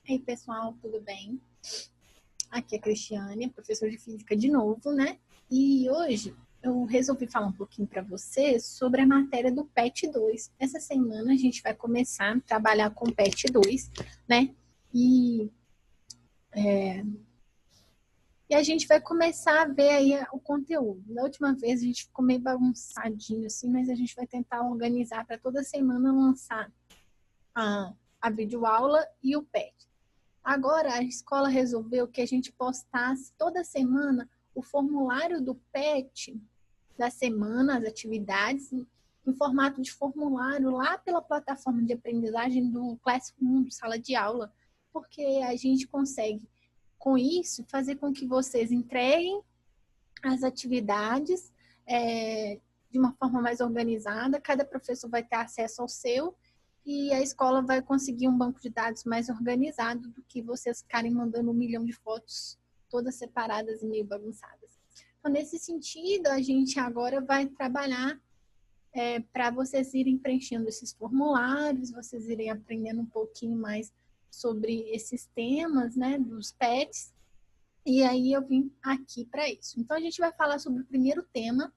E aí, pessoal, tudo bem? Aqui é a Cristiane, professora de Física de novo, né? E hoje eu resolvi falar um pouquinho para você sobre a matéria do PET 2. Essa semana a gente vai começar a trabalhar com o PET 2, né? E a gente vai começar a ver aí o conteúdo. Da última vez a gente ficou meio bagunçadinho assim, mas a gente vai tentar organizar para toda semana lançar a videoaula e o PET. Agora a escola resolveu que a gente postasse toda semana o formulário do PET da semana, as atividades, em formato de formulário lá pela plataforma de aprendizagem do Classroom, do sala de aula, porque a gente consegue, com isso, fazer com que vocês entreguem as atividades de uma forma mais organizada, cada professor vai ter acesso ao seu e a escola vai conseguir um banco de dados mais organizado do que vocês ficarem mandando 1 milhão de fotos todas separadas e meio bagunçadas. Então, nesse sentido, a gente agora vai trabalhar para vocês irem preenchendo esses formulários, vocês irem aprendendo um pouquinho mais sobre esses temas, né, dos PETs. E aí eu vim aqui para isso. Então, a gente vai falar sobre o primeiro tema,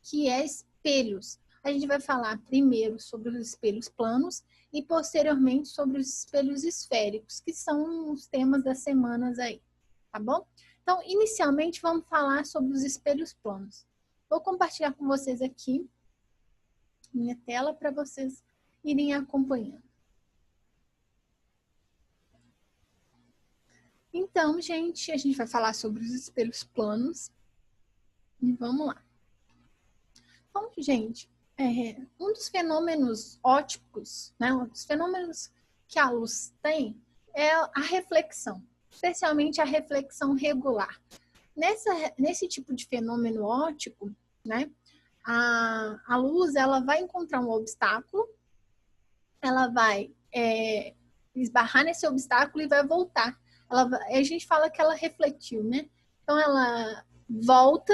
que é espelhos. A gente vai falar primeiro sobre os espelhos planos e posteriormente sobre os espelhos esféricos, que são os temas das semanas aí, tá bom? Então, inicialmente, vamos falar sobre os espelhos planos. Vou compartilhar com vocês aqui minha tela para vocês irem acompanhando. Então, gente, a gente vai falar sobre os espelhos planos e vamos lá. Então, gente, um dos fenômenos ópticos, né, um dos fenômenos que a luz tem é a reflexão, especialmente a reflexão regular. Nesse tipo de fenômeno óptico, né, a luz ela vai encontrar um obstáculo, ela vai esbarrar nesse obstáculo e vai voltar. A gente fala que ela refletiu, né? Então, ela volta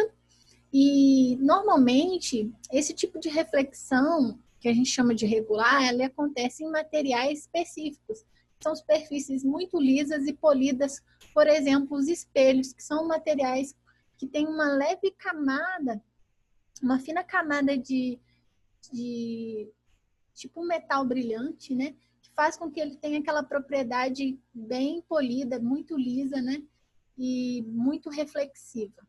e, normalmente, esse tipo de reflexão, que a gente chama de regular, ela acontece em materiais específicos. São superfícies muito lisas e polidas, por exemplo, os espelhos, que são materiais que têm uma leve camada, uma fina camada de tipo um metal brilhante, né? Que faz com que ele tenha aquela propriedade bem polida, muito lisa, né? E muito reflexiva.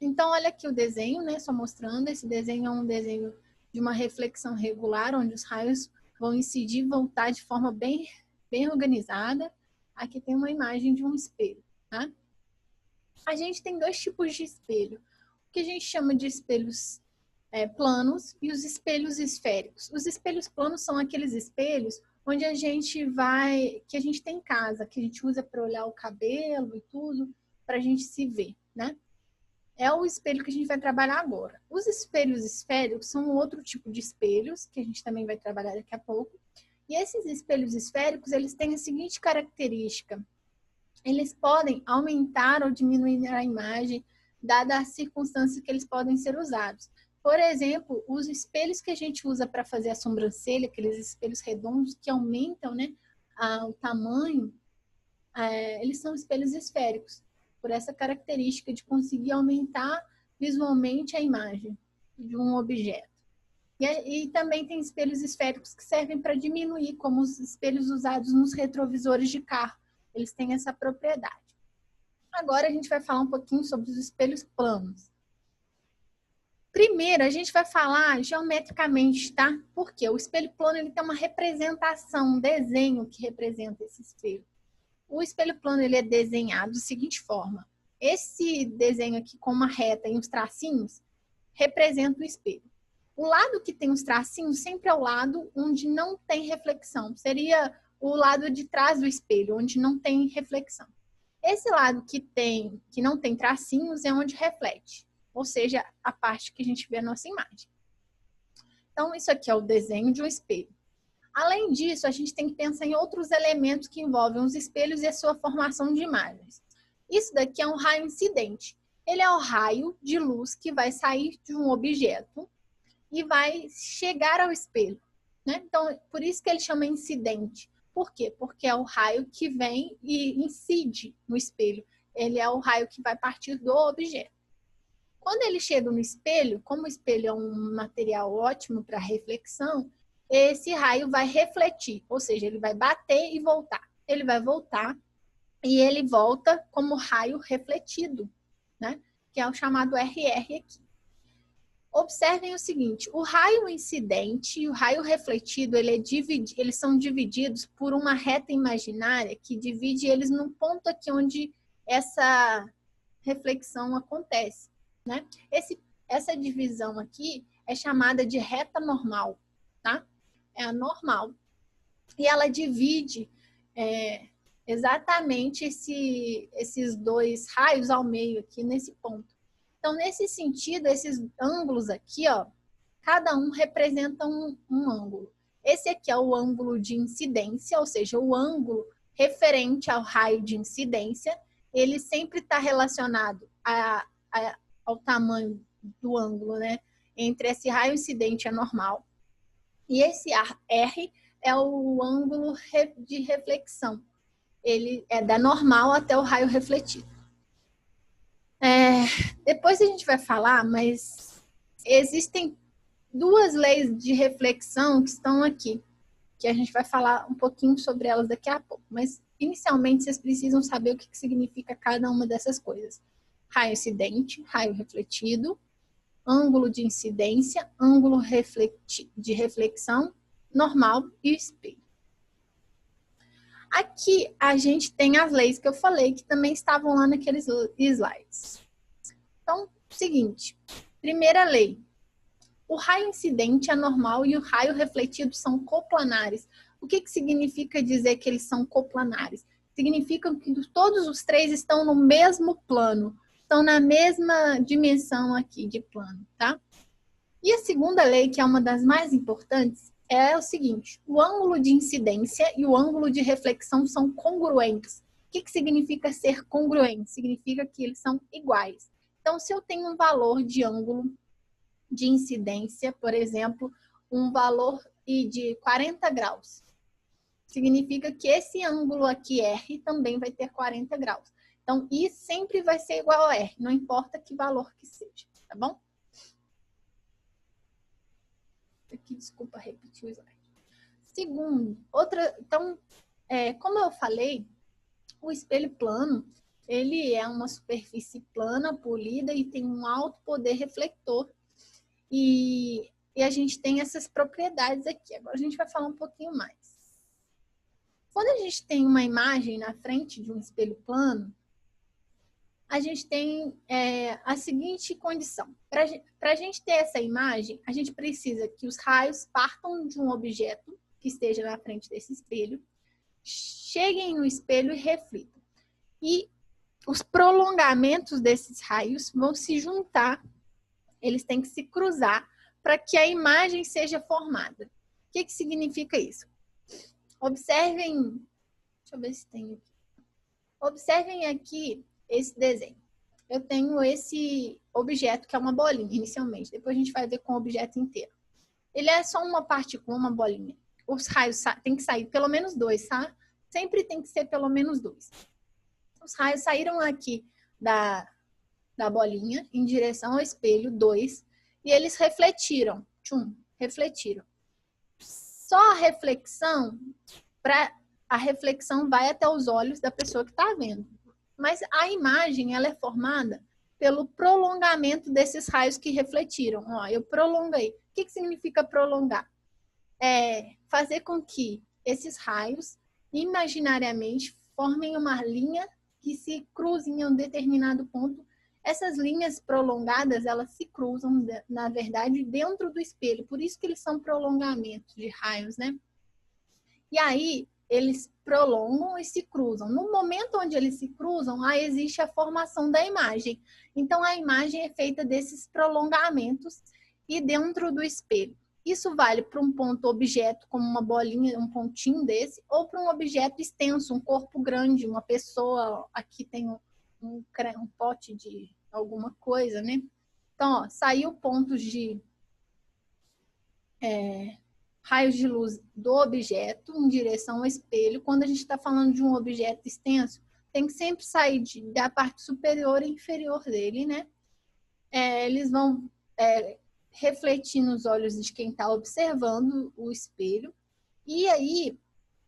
Então, olha aqui o desenho, né? Só mostrando. Esse desenho é um desenho de uma reflexão regular, onde os raios vão incidir e voltar de forma bem organizada. Aqui tem uma imagem de um espelho, tá? A gente tem dois tipos de espelho. O que a gente chama de espelhos planos e os espelhos esféricos. Os espelhos planos são aqueles espelhos onde a gente tem em casa, que a gente usa para olhar o cabelo e tudo, para a gente se ver, né? É o espelho que a gente vai trabalhar agora. Os espelhos esféricos são outro tipo de espelhos, que a gente também vai trabalhar daqui a pouco. E esses espelhos esféricos, eles têm a seguinte característica. Eles podem aumentar ou diminuir a imagem, dada a circunstância que eles podem ser usados. Por exemplo, os espelhos que a gente usa para fazer a sobrancelha, aqueles espelhos redondos que aumentam, né, o tamanho, eles são espelhos esféricos, por essa característica de conseguir aumentar visualmente a imagem de um objeto. E também tem espelhos esféricos que servem para diminuir, como os espelhos usados nos retrovisores de carro. Eles têm essa propriedade. Agora a gente vai falar um pouquinho sobre os espelhos planos. Primeiro, a gente vai falar geometricamente, tá? Porque o espelho plano ele tem uma representação, um desenho que representa esse espelho. O espelho plano ele é desenhado da seguinte forma. Esse desenho aqui com uma reta e uns tracinhos representa o espelho. O lado que tem os tracinhos sempre é o lado onde não tem reflexão. Seria o lado de trás do espelho, onde não tem reflexão. Esse lado que não tem tracinhos é onde reflete. Ou seja, a parte que a gente vê na nossa imagem. Então, isso aqui é o desenho de um espelho. Além disso, a gente tem que pensar em outros elementos que envolvem os espelhos e a sua formação de imagens. Isso daqui é um raio incidente. Ele é o raio de luz que vai sair de um objeto e vai chegar ao espelho, né? Então, por isso que ele chama incidente. Por quê? Porque é o raio que vem e incide no espelho. Ele é o raio que vai partir do objeto. Quando ele chega no espelho, como o espelho é um material ótimo para reflexão, esse raio vai refletir, ou seja, ele vai bater e voltar. Ele vai voltar e ele volta como raio refletido, né? Que é o chamado RR aqui. Observem o seguinte, o raio incidente e o raio refletido, eles são divididos por uma reta imaginária que divide eles num ponto aqui onde essa reflexão acontece, né? Essa divisão aqui é chamada de reta normal, tá? É a normal. E ela divide exatamente esses dois raios ao meio aqui nesse ponto. Então, nesse sentido, esses ângulos aqui, ó, cada um representa um ângulo. Esse aqui é o ângulo de incidência, ou seja, o ângulo referente ao raio de incidência, ele sempre está relacionado ao tamanho do ângulo, né? Entre esse raio incidente e normal. E esse R é o ângulo de reflexão. Ele é da normal até o raio refletido. Depois a gente vai falar, mas existem duas leis de reflexão que estão aqui, que a gente vai falar um pouquinho sobre elas daqui a pouco. Mas, inicialmente, vocês precisam saber o que significa cada uma dessas coisas. Raio incidente, raio refletido, ângulo de incidência, ângulo de reflexão, normal e espelho. Aqui a gente tem as leis que eu falei, que também estavam lá naqueles slides. Então, seguinte, primeira lei. O raio incidente é normal e o raio refletido são coplanares. O que significa dizer que eles são coplanares? Significa que todos os três estão no mesmo plano, estão na mesma dimensão aqui de plano, tá? E a segunda lei, que é uma das mais importantes, é o seguinte: o ângulo de incidência e o ângulo de reflexão são congruentes. O que significa ser congruente? Significa que eles são iguais. Então, se eu tenho um valor de ângulo de incidência, por exemplo, um valor de 40 graus, significa que esse ângulo aqui, R, também vai ter 40 graus. Então, I sempre vai ser igual a R, não importa que valor que seja, tá bom? Aqui, desculpa repetir o slide. Segundo, então, como eu falei, o espelho plano, ele é uma superfície plana, polida e tem um alto poder reflector. E a gente tem essas propriedades aqui. Agora a gente vai falar um pouquinho mais. Quando a gente tem uma imagem na frente de um espelho plano, a gente tem a seguinte condição. Para a gente ter essa imagem, a gente precisa que os raios partam de um objeto que esteja na frente desse espelho, cheguem no espelho e reflitam. E os prolongamentos desses raios vão se juntar, eles têm que se cruzar para que a imagem seja formada. O que significa isso? Observem, deixa eu ver se tem aqui. Observem aqui esse desenho. Eu tenho esse objeto que é uma bolinha inicialmente, depois a gente vai ver com o objeto inteiro. Ele é só uma partícula, uma bolinha. Os raios tem que sair pelo menos 2, tá? Sempre tem que ser pelo menos 2. Os raios saíram aqui da bolinha em direção ao espelho, 2, e eles refletiram. Refletiram. Só a reflexão, a reflexão vai até os olhos da pessoa que está vendo. Mas a imagem, ela é formada pelo prolongamento desses raios que refletiram. Ó, eu prolonguei. O que significa prolongar? É fazer com que esses raios, imaginariamente, formem uma linha que se cruze em um determinado ponto. Essas linhas prolongadas, elas se cruzam, na verdade, dentro do espelho. Por isso que eles são prolongamentos de raios, né? E aí, eles prolongam e se cruzam. No momento onde eles se cruzam, aí existe a formação da imagem. Então, a imagem é feita desses prolongamentos e dentro do espelho. Isso vale para um ponto objeto, como uma bolinha, um pontinho desse, ou para um objeto extenso, um corpo grande, uma pessoa. Aqui tem um pote de alguma coisa, né? Então, ó, saiu pontos de raios de luz do objeto em direção ao espelho. Quando a gente está falando de um objeto extenso, tem que sempre sair da parte superior e inferior dele, né? Eles vão refletir nos olhos de quem está observando o espelho. E aí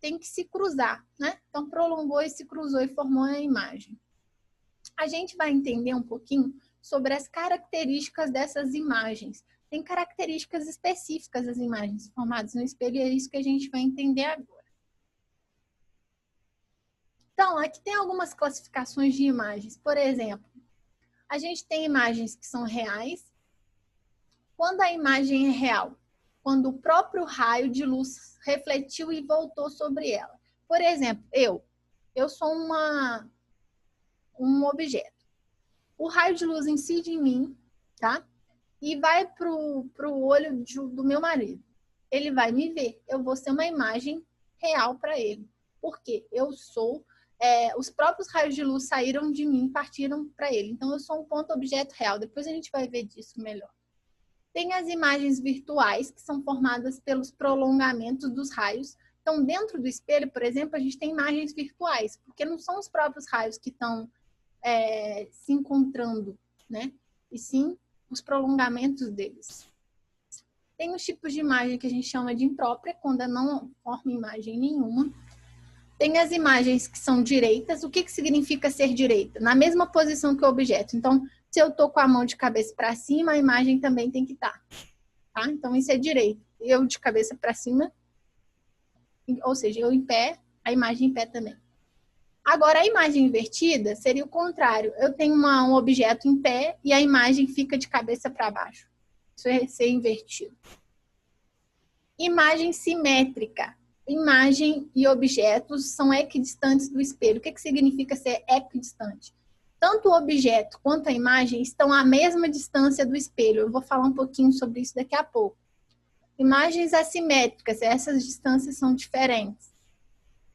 tem que se cruzar, né? Então, prolongou e se cruzou e formou a imagem. A gente vai entender um pouquinho sobre as características dessas imagens. Tem características específicas das imagens formadas no espelho e é isso que a gente vai entender agora. Então, aqui tem algumas classificações de imagens. Por exemplo, a gente tem imagens que são reais. Quando a imagem é real? Quando o próprio raio de luz refletiu e voltou sobre ela. Por exemplo, eu sou um objeto. O raio de luz incide em mim, tá? E vai pro olho do meu marido. Ele vai me ver. Eu vou ser uma imagem real para ele. Porque eu sou... os próprios raios de luz saíram de mim e partiram para ele. Então, eu sou um ponto objeto real. Depois a gente vai ver disso melhor. Tem as imagens virtuais, que são formadas pelos prolongamentos dos raios. Então, dentro do espelho, por exemplo, a gente tem imagens virtuais, porque não são os próprios raios que estão se encontrando, né? E sim os prolongamentos deles. Tem os tipos de imagem que a gente chama de imprópria, quando não forma imagem nenhuma. Tem as imagens que são direitas. O que significa ser direita? Na mesma posição que o objeto. Então, se eu estou com a mão de cabeça para cima, a imagem também tem que estar. Tá? Então, isso é direito. Eu de cabeça para cima, ou seja, eu em pé, a imagem em pé também. Agora, a imagem invertida seria o contrário. Eu tenho um objeto em pé e a imagem fica de cabeça para baixo. Isso é ser invertido. Imagem simétrica. Imagem e objetos são equidistantes do espelho. O que significa ser equidistante? Tanto o objeto quanto a imagem estão à mesma distância do espelho. Eu vou falar um pouquinho sobre isso daqui a pouco. Imagens assimétricas, essas distâncias são diferentes.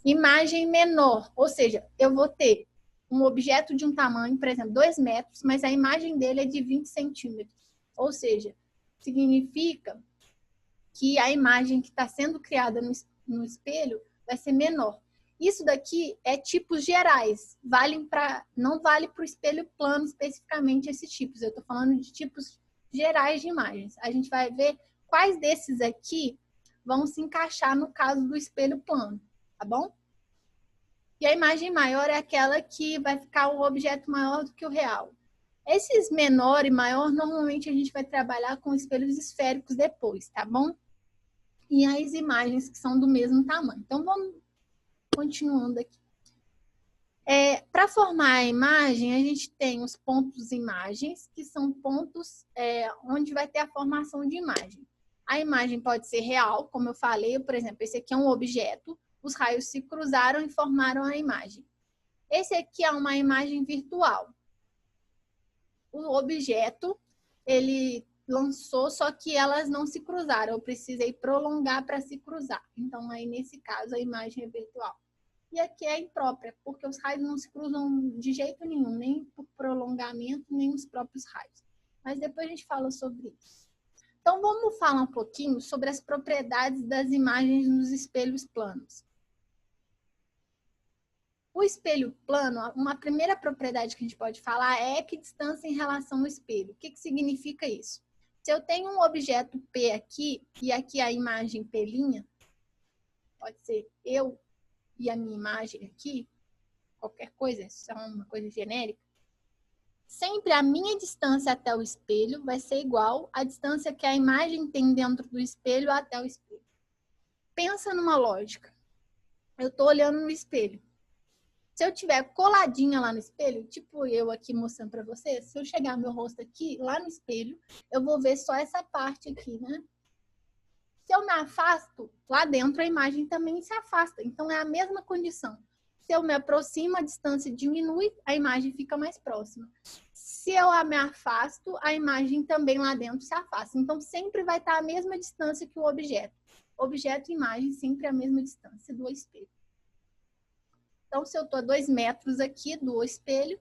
Imagem menor, ou seja, eu vou ter um objeto de um tamanho, por exemplo, 2 metros, mas a imagem dele é de 20 centímetros. Ou seja, significa que a imagem que está sendo criada no espelho vai ser menor. Isso daqui é tipos gerais, não vale para o espelho plano especificamente esses tipos. Eu estou falando de tipos gerais de imagens. A gente vai ver quais desses aqui vão se encaixar no caso do espelho plano, tá bom? E a imagem maior é aquela que vai ficar o objeto maior do que o real. Esses menor e maior, normalmente a gente vai trabalhar com espelhos esféricos depois, tá bom? E as imagens que são do mesmo tamanho. Então, vamos continuando aqui. Para formar a imagem, a gente tem os pontos imagens, que são pontos onde vai ter a formação de imagem. A imagem pode ser real, como eu falei, por exemplo, esse aqui é um objeto, os raios se cruzaram e formaram a imagem. Esse aqui é uma imagem virtual. O objeto, ele lançou, só que elas não se cruzaram. Eu precisei prolongar para se cruzar. Então, aí, nesse caso, a imagem é virtual. E aqui é imprópria, porque os raios não se cruzam de jeito nenhum, nem por prolongamento, nem os próprios raios. Mas depois a gente fala sobre isso. Então, vamos falar um pouquinho sobre as propriedades das imagens nos espelhos planos. O espelho plano, uma primeira propriedade que a gente pode falar é equidistância em relação ao espelho. O que significa isso? Se eu tenho um objeto P aqui, e aqui a imagem P', pode ser eu e a minha imagem aqui, qualquer coisa, isso é uma coisa genérica, sempre a minha distância até o espelho vai ser igual à distância que a imagem tem dentro do espelho até o espelho. Pensa numa lógica. Eu estou olhando no espelho. Se eu tiver coladinha lá no espelho, tipo eu aqui mostrando para vocês, se eu chegar meu rosto aqui, lá no espelho, eu vou ver só essa parte aqui, né? Se eu me afasto, lá dentro a imagem também se afasta. Então, é a mesma condição. Se eu me aproximo, a distância diminui, a imagem fica mais próxima. Se eu me afasto, a imagem também lá dentro se afasta. Então, sempre vai estar a mesma distância que o objeto. Objeto e imagem sempre a mesma distância do espelho. Então, se eu estou a 2 metros aqui do espelho,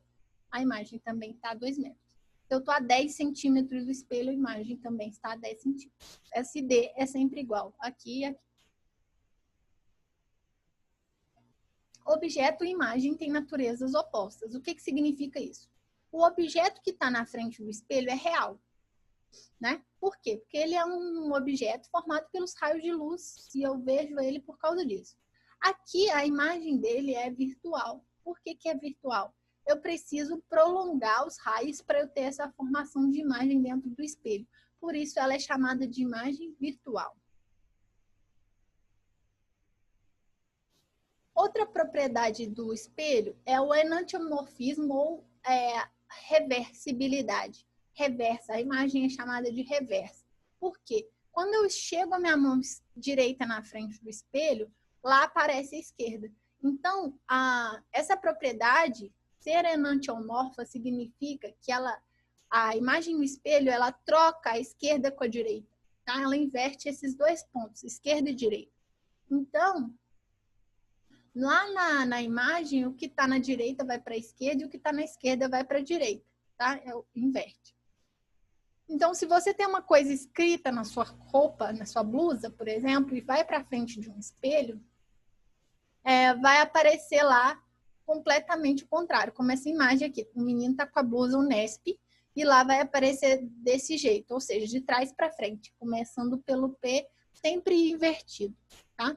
a imagem também está a 2 metros. Se eu estou a 10 centímetros do espelho, a imagem também está a 10 centímetros. SD é sempre igual, aqui e aqui. Objeto e imagem têm naturezas opostas. O que significa isso? O objeto que está na frente do espelho é real, né? Por quê? Porque ele é um objeto formado pelos raios de luz e eu vejo ele por causa disso. Aqui, a imagem dele é virtual. Por que é virtual? Eu preciso prolongar os raios para eu ter essa formação de imagem dentro do espelho. Por isso, ela é chamada de imagem virtual. Outra propriedade do espelho é o enantiomorfismo ou reversibilidade. Reversa, a imagem é chamada de reversa. Por quê? Quando eu chego a minha mão direita na frente do espelho, lá aparece a esquerda. Então, essa propriedade, ser enantiomorfa, significa que a imagem no espelho, ela troca a esquerda com a direita. Tá? Ela inverte esses dois pontos, esquerda e direita. Então, lá na imagem, o que está na direita vai para a esquerda e o que está na esquerda vai para a direita, tá? Inverte. Então, se você tem uma coisa escrita na sua roupa, na sua blusa, por exemplo, e vai para frente de um espelho, vai aparecer lá completamente o contrário, como essa imagem aqui. O menino está com a blusa Unesp e lá vai aparecer desse jeito, ou seja, de trás para frente, começando pelo P, sempre invertido, tá?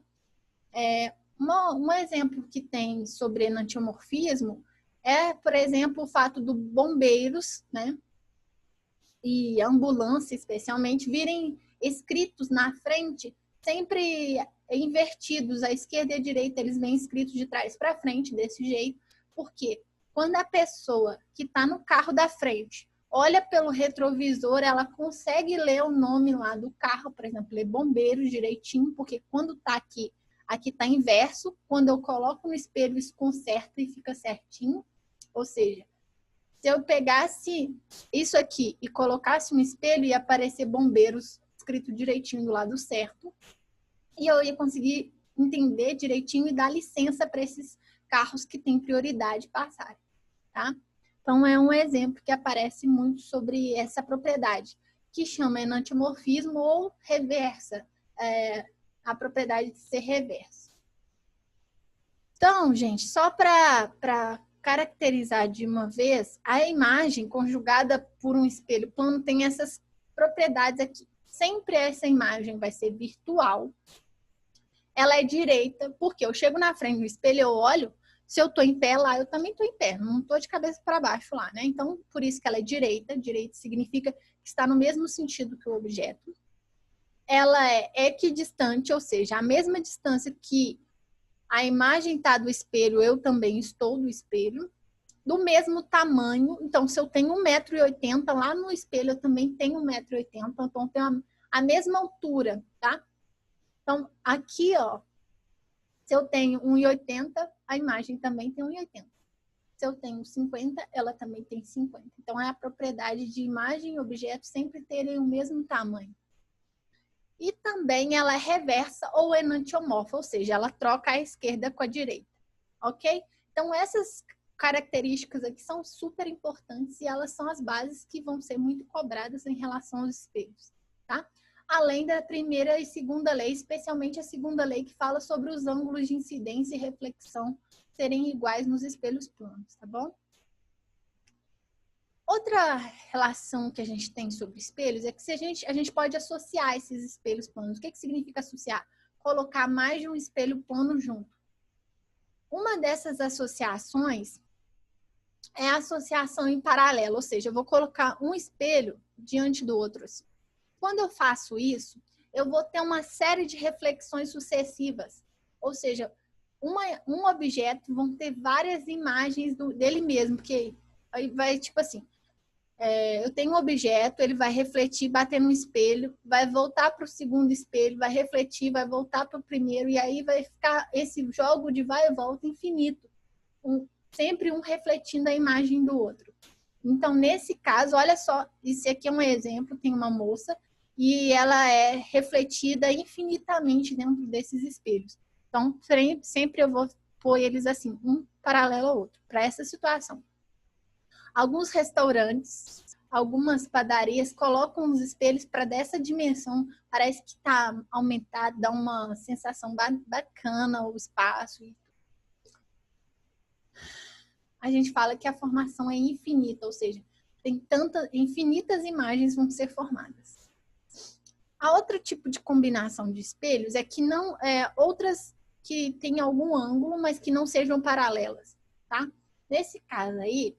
Um exemplo que tem sobre enantiomorfismo é, por exemplo, o fato do bombeiros, né, e ambulância, especialmente, virem escritos na frente, sempre invertidos, à esquerda e à direita, eles vêm escritos de trás para frente, desse jeito, porque quando a pessoa que está no carro da frente olha pelo retrovisor, ela consegue ler o nome lá do carro, por exemplo, ler bombeiros direitinho, porque quando está aqui está inverso, quando eu coloco no espelho, isso conserta e fica certinho. Ou seja, se eu pegasse isso aqui e colocasse no espelho, ia aparecer bombeiros escrito direitinho do lado certo. E eu ia conseguir entender direitinho e dar licença para esses carros que têm prioridade passarem, tá? Então, é um exemplo que aparece muito sobre essa propriedade, que chama enantiomorfismo ou reversa, a propriedade de ser reverso. Então, gente, só para caracterizar de uma vez, a imagem conjugada por um espelho plano tem essas propriedades aqui. Sempre essa imagem vai ser virtual. Ela é direita, porque eu chego na frente do espelho, eu olho, se eu estou em pé lá, eu também estou em pé, não estou de cabeça para baixo lá, né? Então, por isso que ela é direita. Direita significa que está no mesmo sentido que o objeto. Ela é equidistante, ou seja, a mesma distância que a imagem está do espelho, eu também estou do espelho. Do mesmo tamanho, então se eu tenho 1,80 m, lá no espelho eu também tenho 1,80 m, então tem a mesma altura, tá? Então, aqui, ó, se eu tenho 1,80 m, a imagem também tem 1,80 m. Se eu tenho 50, ela também tem 50. Então, é a propriedade de imagem e objeto sempre terem o mesmo tamanho. E também ela é reversa ou enantiomorfa, ou seja, ela troca a esquerda com a direita, ok? Então, essas características aqui são super importantes e elas são as bases que vão ser muito cobradas em relação aos espelhos, tá? Além da primeira e segunda lei, especialmente a segunda lei que fala sobre os ângulos de incidência e reflexão serem iguais nos espelhos planos, tá bom? Outra relação que a gente tem sobre espelhos é que a gente pode associar esses espelhos planos. O que significa associar? Colocar mais de um espelho plano junto. Uma dessas associações é a associação em paralelo, ou seja, eu vou colocar um espelho diante do outro. Quando eu faço isso, eu vou ter uma série de reflexões sucessivas, ou seja, um objeto vão ter várias imagens dele mesmo, porque aí vai tipo assim, eu tenho um objeto, ele vai refletir, bater no espelho, vai voltar para o segundo espelho, vai refletir, vai voltar para o primeiro, e aí vai ficar esse jogo de vai e volta infinito. Sempre um refletindo a imagem do outro. Então, nesse caso, olha só, esse aqui é um exemplo, tem uma moça, e ela é refletida infinitamente dentro desses espelhos. Então, sempre eu vou pôr eles assim, um paralelo ao outro, para essa situação. Alguns restaurantes algumas padarias colocam os espelhos para dessa dimensão, parece que está aumentado, dá uma sensação bacana o espaço. A gente fala que a formação é infinita, ou seja, tem infinitas imagens vão ser formadas. A outro tipo de combinação de espelhos é que não outras que têm algum ângulo, mas que não sejam paralelas, tá? Nesse caso aí,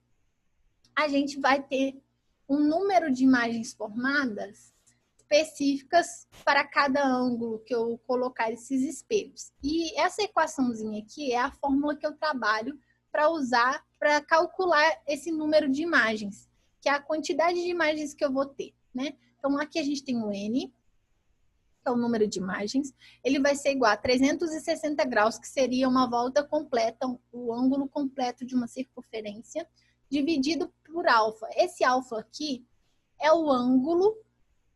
a gente vai ter um número de imagens formadas específicas para cada ângulo que eu colocar esses espelhos. E essa equaçãozinha aqui é a fórmula que eu trabalho para usar para calcular esse número de imagens, que é a quantidade de imagens que eu vou ter, né? Então, aqui a gente tem o N, que é o número de imagens, ele vai ser igual a 360 graus, que seria uma volta completa, o ângulo completo de uma circunferência, dividido por alfa. Esse alfa aqui é o ângulo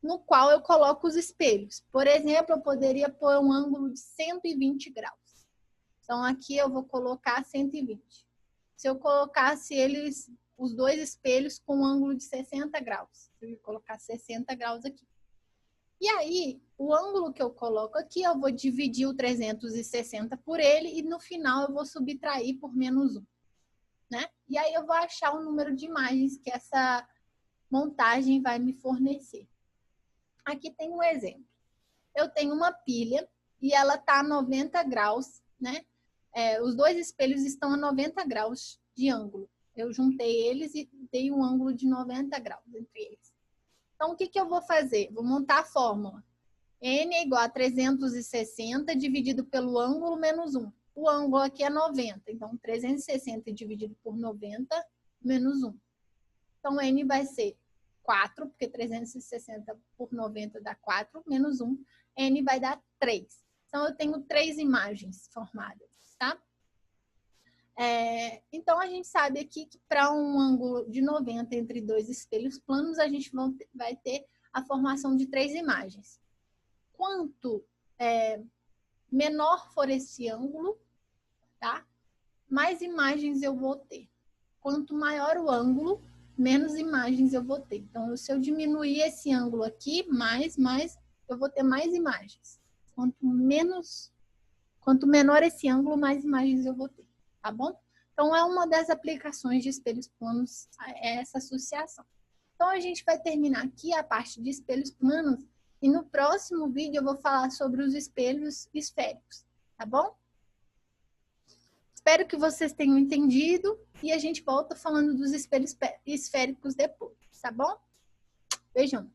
no qual eu coloco os espelhos. Por exemplo, eu poderia pôr um ângulo de 120 graus. Então, aqui eu vou colocar 120. Se eu colocasse os dois espelhos com um ângulo de 60 graus, eu ia colocar 60 graus aqui. E aí, o ângulo que eu coloco aqui, eu vou dividir o 360 por ele e no final eu vou subtrair por menos 1. Né? E aí eu vou achar o número de imagens que essa montagem vai me fornecer. Aqui tem um exemplo. Eu tenho uma pilha e ela está a 90 graus, né? Os dois espelhos estão a 90 graus de ângulo. Eu juntei eles e dei um ângulo de 90 graus entre eles. Então, o que eu vou fazer? Vou montar a fórmula. N é igual a 360 dividido pelo ângulo menos 1. O ângulo aqui é 90. Então, 360 dividido por 90 menos 1. Então, N vai ser 4, porque 360 por 90 dá 4, menos 1. N vai dar 3. Então, eu tenho 3 imagens formadas, tá? Então, a gente sabe aqui que para um ângulo de 90 entre dois espelhos planos, a gente vai ter a formação de 3 imagens. Quanto menor for esse ângulo, tá? Mais imagens eu vou ter. Quanto maior o ângulo, menos imagens eu vou ter. Então, se eu diminuir esse ângulo aqui, mais, eu vou ter mais imagens. Quanto menor esse ângulo, mais imagens eu vou ter, tá bom? Então, é uma das aplicações de espelhos planos, essa associação. Então, a gente vai terminar aqui a parte de espelhos planos e no próximo vídeo eu vou falar sobre os espelhos esféricos, tá bom? Espero que vocês tenham entendido e a gente volta falando dos espelhos esféricos depois, tá bom? Beijão!